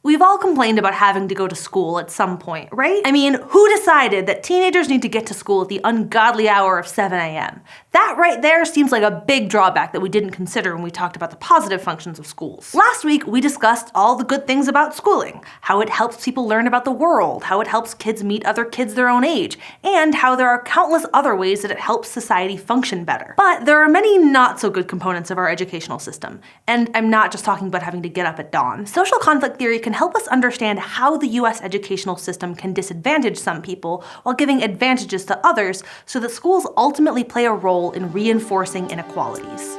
We've all complained about having to go to school at some point, right? I mean, who decided that teenagers need to get to school at the ungodly hour of 7 a.m.? That right there seems like a big drawback that we didn't consider when we talked about the positive functions of schools. Last week, we discussed all the good things about schooling, how it helps people learn about the world, how it helps kids meet other kids their own age, and how there are countless other ways that it helps society function better. But there are many not so good components of our educational system, and I'm not just talking about having to get up at dawn. Social conflict theory can help us understand how the US educational system can disadvantage some people while giving advantages to others so that schools ultimately play a role in reinforcing inequalities.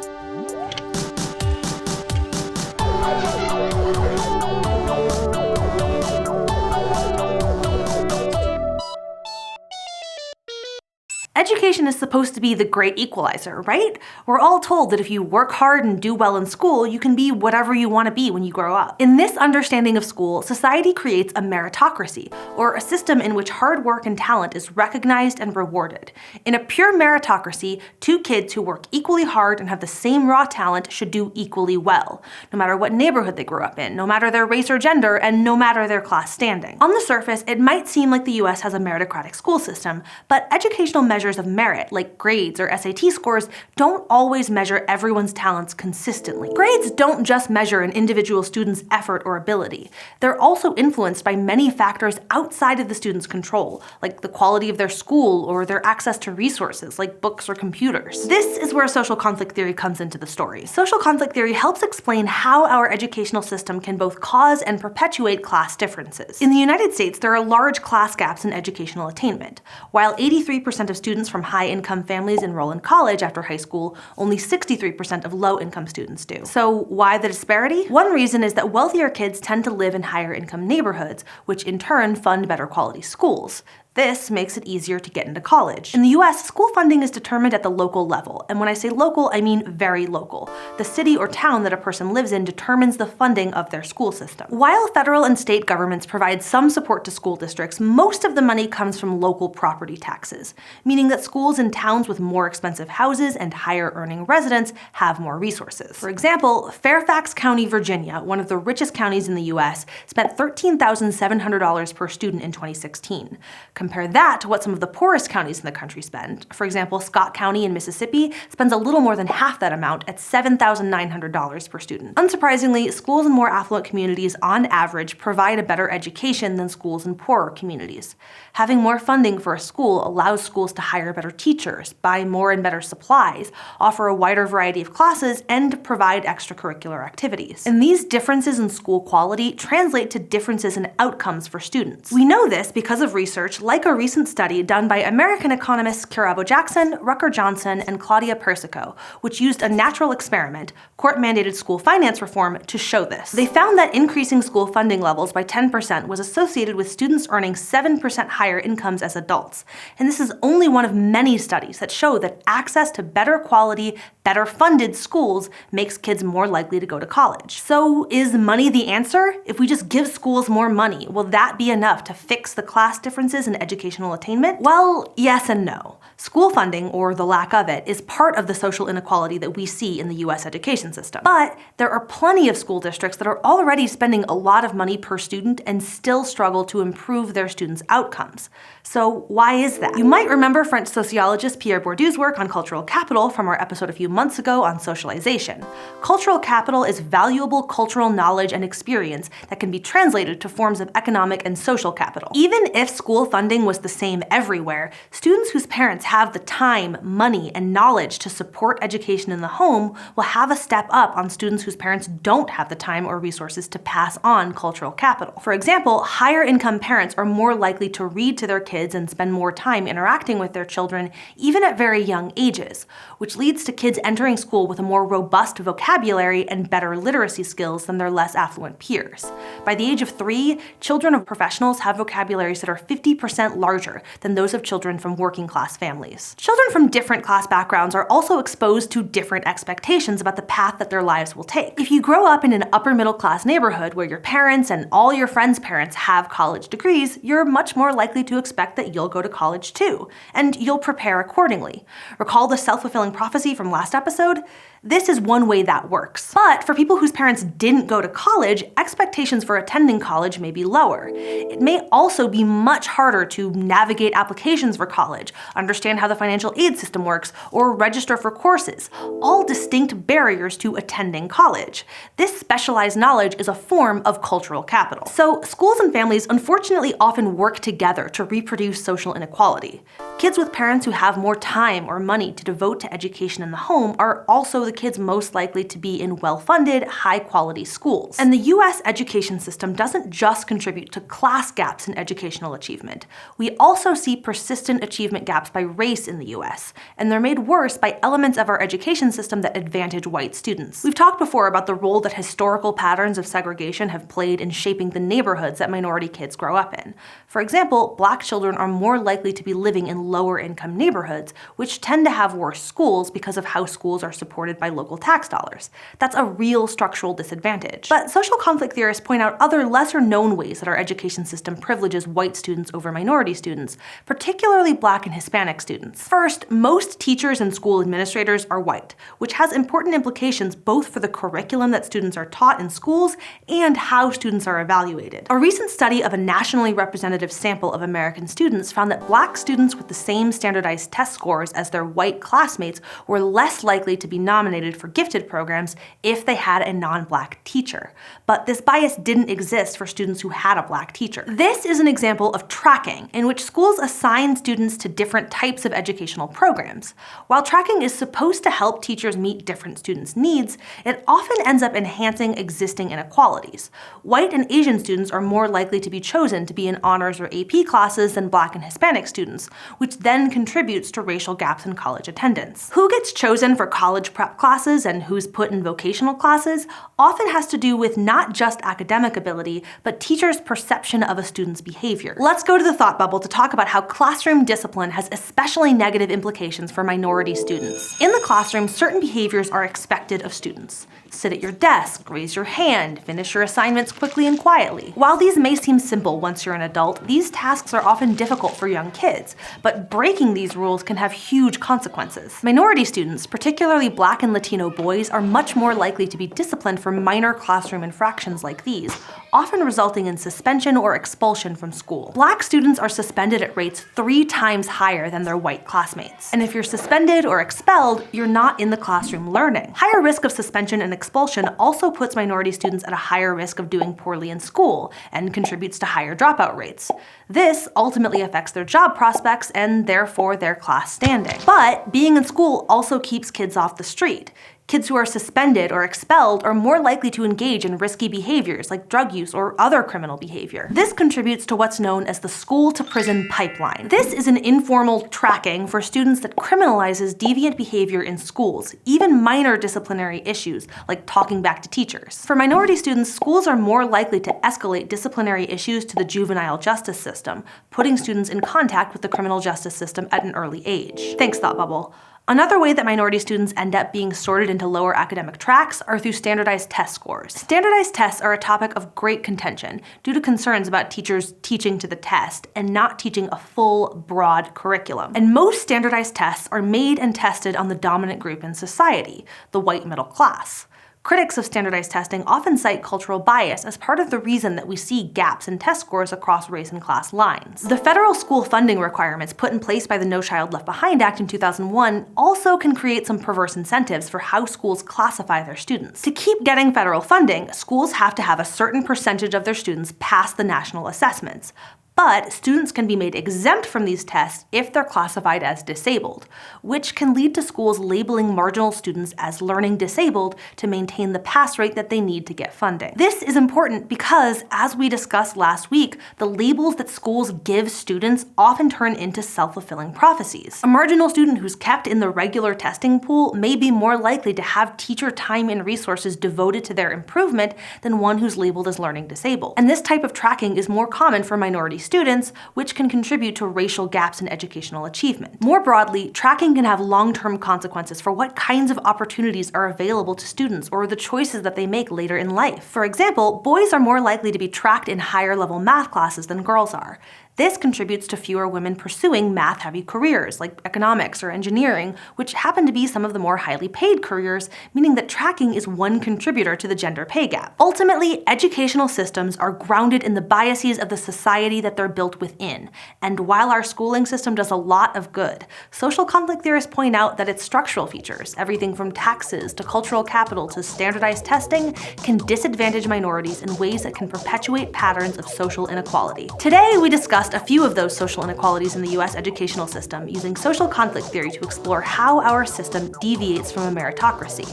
Education is supposed to be the great equalizer, right? We're all told that if you work hard and do well in school, you can be whatever you want to be when you grow up. In this understanding of school, society creates a meritocracy, or a system in which hard work and talent is recognized and rewarded. In a pure meritocracy, two kids who work equally hard and have the same raw talent should do equally well, no matter what neighborhood they grew up in, no matter their race or gender, and no matter their class standing. On the surface, it might seem like the US has a meritocratic school system, but educational measures of merit, like grades or SAT scores, don't always measure everyone's talents consistently. Grades don't just measure an individual student's effort or ability. They're also influenced by many factors outside of the student's control, like the quality of their school or their access to resources, like books or computers. This is where social conflict theory comes into the story. Social conflict theory helps explain how our educational system can both cause and perpetuate class differences. In the United States, there are large class gaps in educational attainment. While 83% of students from high-income families enroll in college after high school, only 63% of low-income students do. So why the disparity? One reason is that wealthier kids tend to live in higher-income neighborhoods, which in turn fund better quality schools. This makes it easier to get into college. In the US, school funding is determined at the local level, and when I say local, I mean very local. The city or town that a person lives in determines the funding of their school system. While federal and state governments provide some support to school districts, most of the money comes from local property taxes, meaning that schools in towns with more expensive houses and higher earning residents have more resources. For example, Fairfax County, Virginia, one of the richest counties in the US, spent $13,700 per student in 2016. Compare that to what some of the poorest counties in the country spend. For example, Scott County in Mississippi spends a little more than half that amount at $7,900 per student. Unsurprisingly, schools in more affluent communities on average provide a better education than schools in poorer communities. Having more funding for a school allows schools to hire better teachers, buy more and better supplies, offer a wider variety of classes, and provide extracurricular activities. And these differences in school quality translate to differences in outcomes for students. We know this because of research like a recent study done by American economists Kirabo Jackson, Rucker Johnson, and Claudia Persico, which used a natural experiment, court-mandated school finance reform, to show this. They found that increasing school funding levels by 10% was associated with students earning 7% higher incomes as adults. And this is only one of many studies that show that access to better quality, better funded schools makes kids more likely to go to college. So is money the answer? If we just give schools more money, will that be enough to fix the class differences in educational attainment? Well, yes and no. School funding, or the lack of it, is part of the social inequality that we see in the US education system. But there are plenty of school districts that are already spending a lot of money per student and still struggle to improve their students' outcomes. So why is that? You might remember French sociologist Pierre Bourdieu's work on cultural capital from our episode a few months ago on socialization. Cultural capital is valuable cultural knowledge and experience that can be translated to forms of economic and social capital. Even if school funding was the same everywhere, students whose parents have the time, money, and knowledge to support education in the home will have a step up on students whose parents don't have the time or resources to pass on cultural capital. For example, higher income parents are more likely to read to their kids and spend more time interacting with their children, even at very young ages, which leads to kids entering school with a more robust vocabulary and better literacy skills than their less affluent peers. By the age of 3, children of professionals have vocabularies that are 50% larger than those of children from working class families. Children from different class backgrounds are also exposed to different expectations about the path that their lives will take. If you grow up in an upper middle class neighborhood where your parents and all your friends' parents have college degrees, you're much more likely to expect that you'll go to college too, and you'll prepare accordingly. Recall the self-fulfilling prophecy from last last episode, this is one way that works. But for people whose parents didn't go to college, expectations for attending college may be lower. It may also be much harder to navigate applications for college, understand how the financial aid system works, or register for courses, all distinct barriers to attending college. This specialized knowledge is a form of cultural capital. So schools and families unfortunately often work together to reproduce social inequality. Kids with parents who have more time or money to devote to education in the home are also the kids most likely to be in well-funded, high-quality schools. And the US education system doesn't just contribute to class gaps in educational achievement. We also see persistent achievement gaps by race in the US, and they're made worse by elements of our education system that advantage white students. We've talked before about the role that historical patterns of segregation have played in shaping the neighborhoods that minority kids grow up in. For example, Black children are more likely to be living in lower-income neighborhoods, which tend to have worse schools because of how schools are supported by local tax dollars. That's a real structural disadvantage. But social conflict theorists point out other lesser-known ways that our education system privileges white students over minority students, particularly Black and Hispanic students. First, most teachers and school administrators are white, which has important implications both for the curriculum that students are taught in schools and how students are evaluated. A recent study of a nationally representative sample of American students found that Black students with the same standardized test scores as their white classmates were less likely to be nominated for gifted programs if they had a non-Black teacher. But this bias didn't exist for students who had a Black teacher. This is an example of tracking, in which schools assign students to different types of educational programs. While tracking is supposed to help teachers meet different students' needs, it often ends up enhancing existing inequalities. White and Asian students are more likely to be chosen to be in honors or AP classes than Black and Hispanic students, which then contributes to racial gaps in college attendance. Who gets chosen for college prep classes and who's put in vocational classes often has to do with not just academic ability, but teachers' perception of a student's behavior. Let's go to the thought bubble to talk about how classroom discipline has especially negative implications for minority students. In the classroom, certain behaviors are expected of students. Sit at your desk, raise your hand, finish your assignments quickly and quietly. While these may seem simple once you're an adult, these tasks are often difficult for young kids, but breaking these rules can have huge consequences. Minority students, particularly Black and Latino boys, are much more likely to be disciplined for minor classroom infractions like these, often resulting in suspension or expulsion from school. Black students are suspended at rates 3 times higher than their white classmates. And if you're suspended or expelled, you're not in the classroom learning. Higher risk of suspension and expulsion also puts minority students at a higher risk of doing poorly in school and contributes to higher dropout rates. This ultimately affects their job prospects and therefore their class standing. But being in school also keeps kids off the street. Kids who are suspended or expelled are more likely to engage in risky behaviors like drug use or other criminal behavior. This contributes to what's known as the school-to-prison pipeline. This is an informal tracking for students that criminalizes deviant behavior in schools, even minor disciplinary issues like talking back to teachers. For minority students, schools are more likely to escalate disciplinary issues to the juvenile justice system, putting students in contact with the criminal justice system at an early age. Thanks, Thought Bubble. Another way that minority students end up being sorted into lower academic tracks are through standardized test scores. Standardized tests are a topic of great contention due to concerns about teachers teaching to the test and not teaching a full, broad curriculum. And most standardized tests are made and tested on the dominant group in society, the white middle class. Critics of standardized testing often cite cultural bias as part of the reason that we see gaps in test scores across race and class lines. The federal school funding requirements put in place by the No Child Left Behind Act in 2001 also can create some perverse incentives for how schools classify their students. To keep getting federal funding, schools have to have a certain percentage of their students pass the national assessments. But students can be made exempt from these tests if they're classified as disabled, which can lead to schools labeling marginal students as learning disabled to maintain the pass rate that they need to get funding. This is important because, as we discussed last week, the labels that schools give students often turn into self-fulfilling prophecies. A marginal student who's kept in the regular testing pool may be more likely to have teacher time and resources devoted to their improvement than one who's labeled as learning disabled. And this type of tracking is more common for minority students, which can contribute to racial gaps in educational achievement. More broadly, tracking can have long-term consequences for what kinds of opportunities are available to students or the choices that they make later in life. For example, boys are more likely to be tracked in higher-level math classes than girls are. This contributes to fewer women pursuing math-heavy careers like economics or engineering, which happen to be some of the more highly paid careers, meaning that tracking is one contributor to the gender pay gap. Ultimately, educational systems are grounded in the biases of the society that they're built within. And while our schooling system does a lot of good, social conflict theorists point out that its structural features, everything from taxes to cultural capital to standardized testing, can disadvantage minorities in ways that can perpetuate patterns of social inequality. Today, we discussed a few of those social inequalities in the US educational system using social conflict theory to explore how our system deviates from a meritocracy.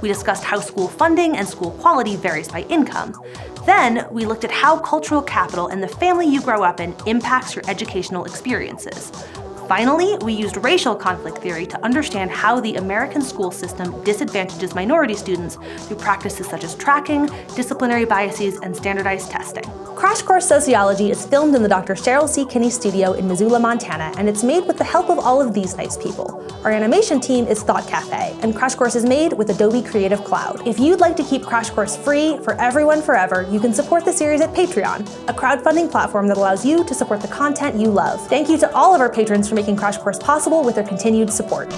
We discussed how school funding and school quality varies by income. Then, we looked at how cultural capital and the family you grow up in impacts your educational experiences. Finally, we used racial conflict theory to understand how the American school system disadvantages minority students through practices such as tracking, disciplinary biases, and standardized testing. Crash Course Sociology is filmed in the Dr. Cheryl C. Kinney studio in Missoula, Montana, and it's made with the help of all of these nice people. Our animation team is Thought Cafe, and Crash Course is made with Adobe Creative Cloud. If you'd like to keep Crash Course free for everyone forever, you can support the series at Patreon, a crowdfunding platform that allows you to support the content you love. Thank you to all of our patrons for making Crash Course possible with their continued support.